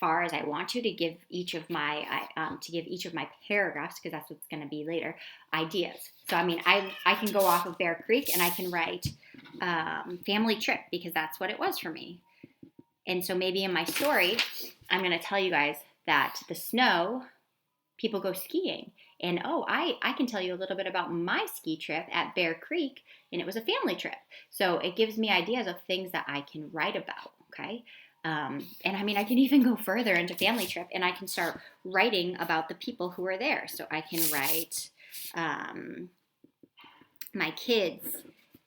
far as I want to give each of my paragraphs, because that's what's going to be later, ideas. So I mean, I can go off of Bear Creek and I can write family trip, because that's what it was for me. And so maybe in my story, I'm going to tell you guys that the snow, people go skiing. And I can tell you a little bit about my ski trip at Bear Creek, and it was a family trip. So it gives me ideas of things that I can write about, okay? And I mean, I can even go further into family trip, and I can start writing about the people who are there. So I can write my kids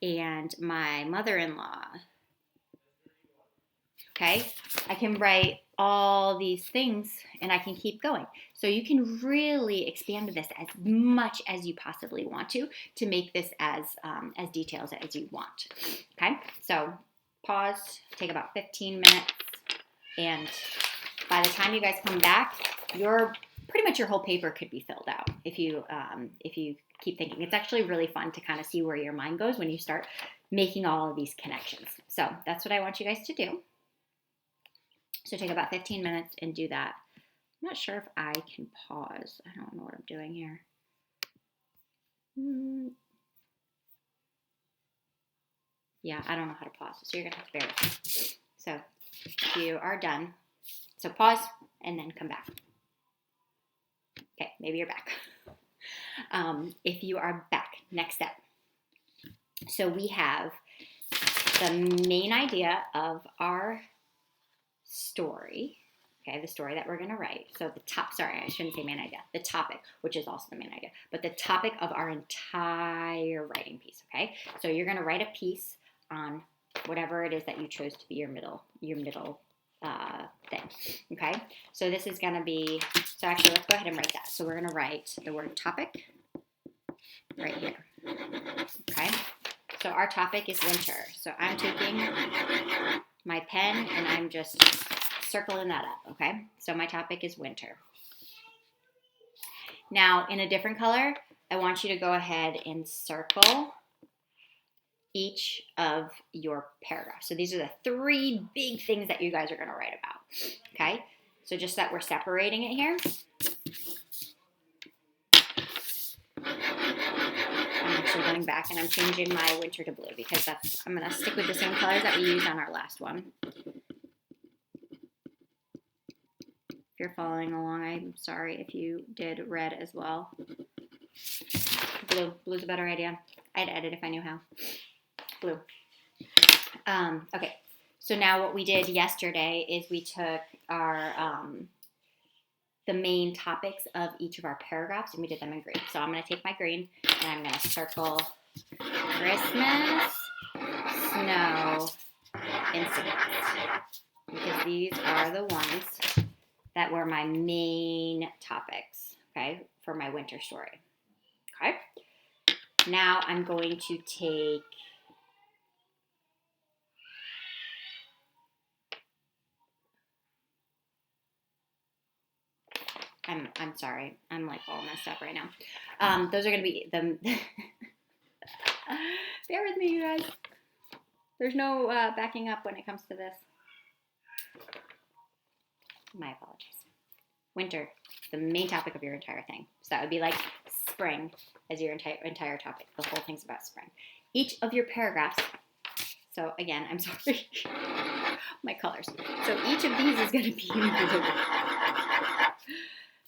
and my mother-in-law. Okay, I can write all these things, and I can keep going. So you can really expand this as much as you possibly want to make this as detailed as you want. Okay, so pause, take about 15 minutes, and by the time you guys come back, pretty much your whole paper could be filled out if you keep thinking. It's actually really fun to kind of see where your mind goes when you start making all of these connections. So that's what I want you guys to do. So take about 15 minutes and do that. I'm not sure if I can pause. I don't know what I'm doing here. Yeah, I don't know how to pause, so you're going to have to bear with me. So if you are done, so pause and then come back. Okay, maybe you're back. If you are back, next step. So we have the main idea of our story, okay, the story that we're going to write. So I shouldn't say main idea, the topic, which is also the main idea, but the topic of our entire writing piece, okay? So you're going to write a piece on whatever it is that you chose to be your middle thing, okay? So this is going to be, so actually let's go ahead and write that. So we're going to write the word topic right here, okay? So our topic is winter. So I'm taking my pen and I'm just circling that up, okay? So my topic is winter. Now, in a different color, I want you to go ahead and circle each of your paragraphs. So these are the 3 big things that you guys are going to write about, okay? So just that we're separating it here. I'm actually going back and I'm changing my winter to blue, because I'm going to stick with the same colors that we used on our last one. If you're following along, I'm sorry if you did red as well. Blue's a better idea. I'd edit if I knew how. Blue. Okay, so now what we did yesterday is we took our the main topics of each of our paragraphs and we did them in green. So I'm going to take my green and I'm going to circle Christmas, snow, incidents, because these are the ones that were my main topics, okay, for my winter story. Okay, now I'm going to take I'm sorry. I'm like all messed up right now. Those are going to be the... Bear with me, you guys. There's no backing up when it comes to this. My apologies. Winter, the main topic of your entire thing. So that would be like spring as your entire topic. The whole thing's about spring. Each of your paragraphs... So again, I'm sorry. My colors. So each of these is going to be in blue.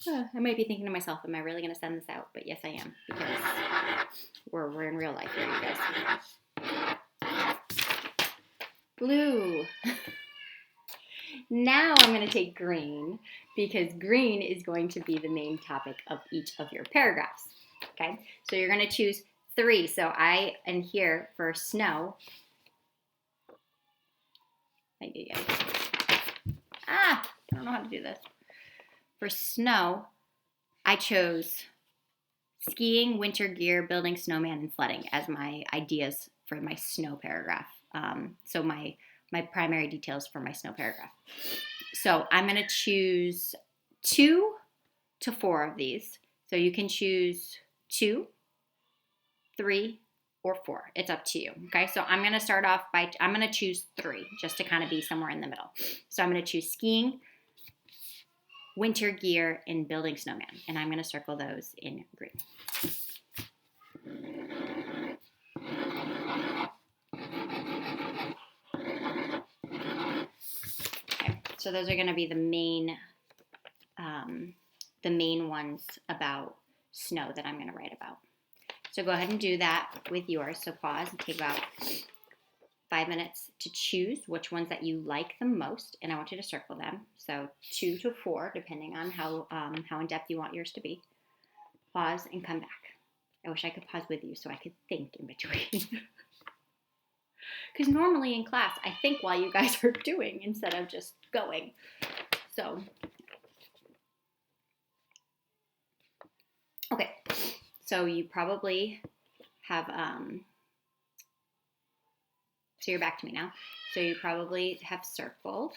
I might be thinking to myself, am I really going to send this out? But yes, I am, because we're in real life here, you guys. Blue. Now I'm going to take green, because green is going to be the main topic of each of your paragraphs. Okay, so you're going to choose 3. So I am here for snow. I don't know how to do this. For snow, I chose skiing, winter gear, building snowman, and sledding as my ideas for my snow paragraph. So my primary details for my snow paragraph. So I'm going to choose 2 to 4 of these. So you can choose 2, 3, or 4. It's up to you. Okay, so I'm going to start off by, I'm going to choose 3 just to kind of be somewhere in the middle. So I'm going to choose skiing, winter gear, and building snowman. And I'm going to circle those in green. Okay, so those are going to be the main ones about snow that I'm going to write about. So go ahead and do that with yours. So pause and take about 5 minutes to choose which ones that you like the most, and I want you to circle them. So 2 to 4, depending on how in depth you want yours to be. Pause and come back. I wish I could pause with you so I could think in between. Because normally in class, I think while you guys are doing instead of just going. So, okay. So you probably have, so you're back to me now. So you probably have circled.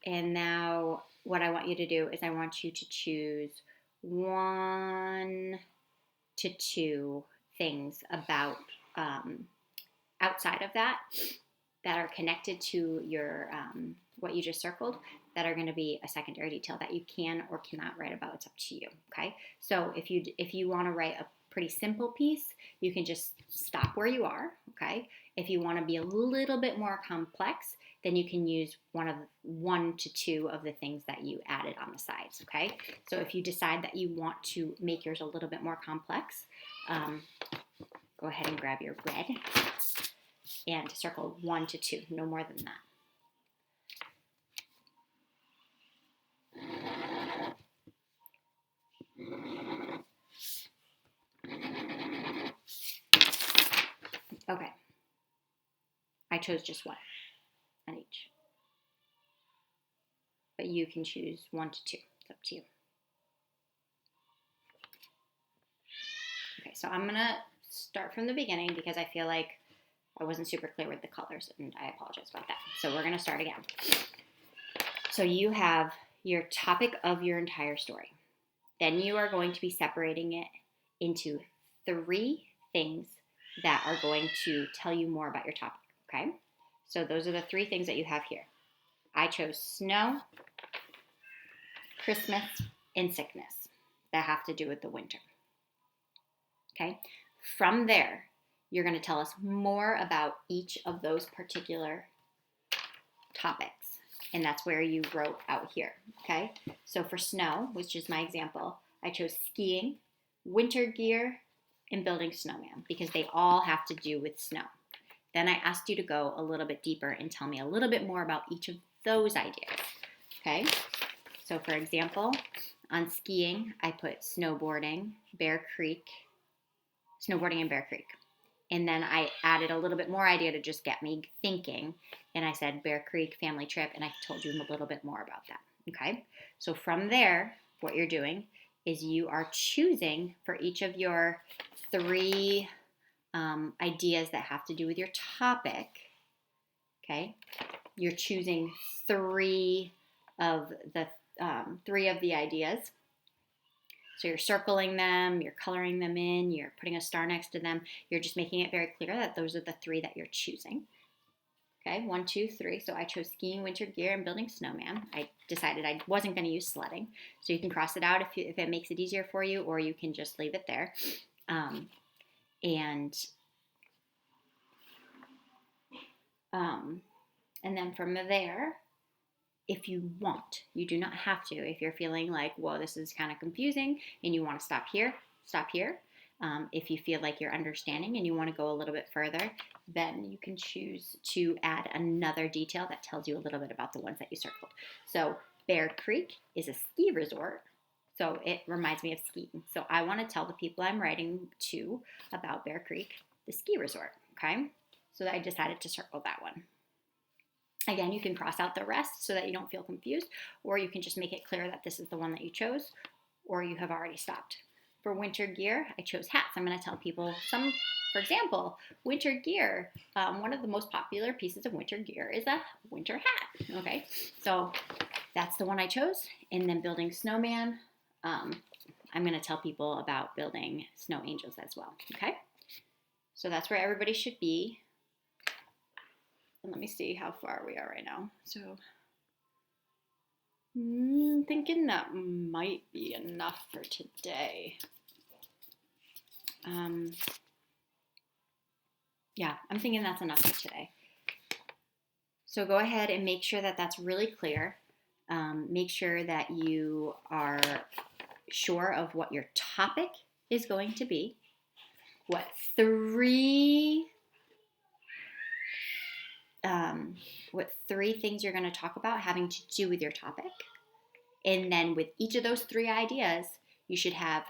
And now what I want you to do is I want you to choose 1 to 2 things about outside of that are connected to your what you just circled that are going to be a secondary detail that you can or cannot write about. It's up to you. Okay. So if you want to write a pretty simple piece, you can just stop where you are. Okay. If you want to be a little bit more complex, then you can use 1 to 2 of the things that you added on the sides. Okay. So if you decide that you want to make yours a little bit more complex, go ahead and grab your red and circle 1 to 2, no more than that. Okay. I chose just 1 on each. But you can choose 1 to 2. It's up to you. Okay, so I'm going to start from the beginning because I feel like I wasn't super clear with the colors, and I apologize about that. So we're going to start again. So you have your topic of your entire story. Then you are going to be separating it into 3 things that are going to tell you more about your topic, okay? So those are the 3 things that you have here. I chose snow, Christmas, and sickness that have to do with the winter, okay? From there, you're going to tell us more about each of those particular topics, and that's where you wrote out here, okay? So for snow, which is my example, I chose skiing, winter gear, and building snowman because they all have to do with snow. Then I asked you to go a little bit deeper and tell me a little bit more about each of those ideas, okay? So for example, on skiing, I put snowboarding and Bear Creek. And then I added a little bit more idea to just get me thinking. And I said Bear Creek family trip, and I told you a little bit more about that, okay? So from there, what you're doing is you are choosing for each of your 3 ideas that have to do with your topic, okay? You're choosing 3 of the 3 of the ideas. So you're circling them, you're coloring them in, you're putting a star next to them. You're just making it very clear that those are the 3 that you're choosing. Okay, 1, 2, 3. So I chose skiing, winter gear, and building snowman. I decided I wasn't going to use sledding. So you can cross it out if it makes it easier for you, or you can just leave it there. And then from there, if you want, you do not have to. If you're feeling like, whoa, this is kind of confusing and you want to stop here, stop here. If you feel like you're understanding and you want to go a little bit further, then you can choose to add another detail that tells you a little bit about the ones that you circled. So Bear Creek is a ski resort. So it reminds me of skiing. So I want to tell the people I'm writing to about Bear Creek, the ski resort, okay? So I decided to circle that one. Again, you can cross out the rest so that you don't feel confused, or you can just make it clear that this is the one that you chose, or you have already stopped. For winter gear, I chose hats. I'm going to tell people for example, winter gear. One of the most popular pieces of winter gear is a winter hat. Okay, so that's the one I chose. And then building snowman, I'm going to tell people about building snow angels as well. Okay, so that's where everybody should be. And let me see how far we are right now. So Thinking that might be enough for today. Yeah, I'm thinking that's enough for today. So go ahead and make sure that that's really clear. Make sure that you are sure of what your topic is going to be. What three things you're going to talk about having to do with your topic. And then with each of those 3 ideas, you should have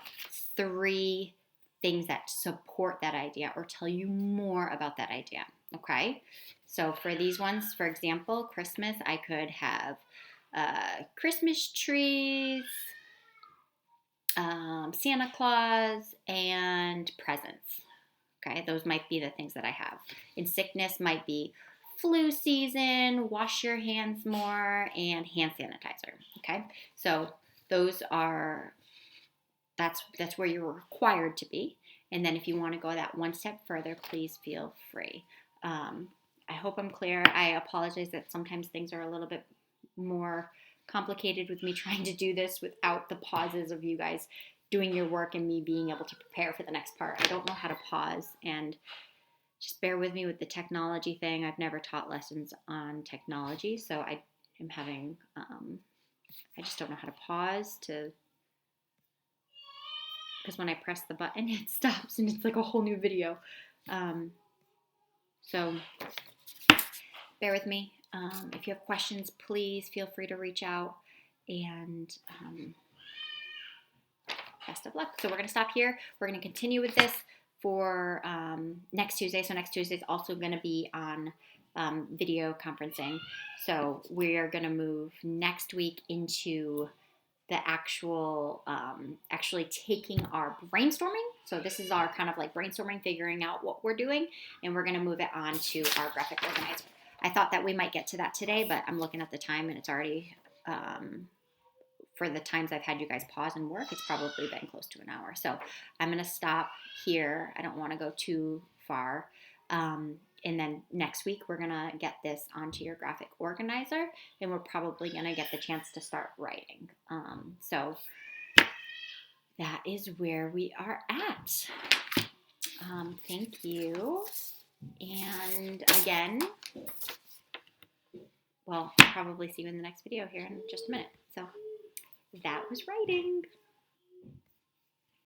3 things that support that idea or tell you more about that idea. Okay? So for these ones, for example, Christmas, I could have Christmas trees, Santa Claus, and presents. Okay, those might be the things that I have. In sickness might be flu season, wash your hands more, and hand sanitizer. Okay, so those are that's where you're required to be. And then if you want to go that one step further, please feel free. I hope I'm clear. I apologize that sometimes things are a little bit more complicated with me trying to do this without the pauses of you guys doing your work and me being able to prepare for the next part. I don't know how to pause, and just bear with me with the technology thing. I've never taught lessons on technology, so I am having, I just don't know how to pause because when I press the button, it stops and it's like a whole new video. So bear with me. If you have questions, please feel free to reach out, and best of luck. So we're going to stop here. We're going to continue with this for next Tuesday. So next Tuesday is also going to be on video conferencing. So we are going to move next week into the actual, actually taking our brainstorming. So this is our kind of like brainstorming, figuring out what we're doing, and we're going to move it on to our graphic organizer. I thought that we might get to that today, but I'm looking at the time and it's already, for the times I've had you guys pause and work, it's probably been close to an hour. So I'm going to stop here. I don't want to go too far. And then next week, we're going to get this onto your graphic organizer, and we're probably going to get the chance to start writing. So that is where we are at. Thank you. And again, well, I'll probably see you in the next video here in just a minute. So that was writing.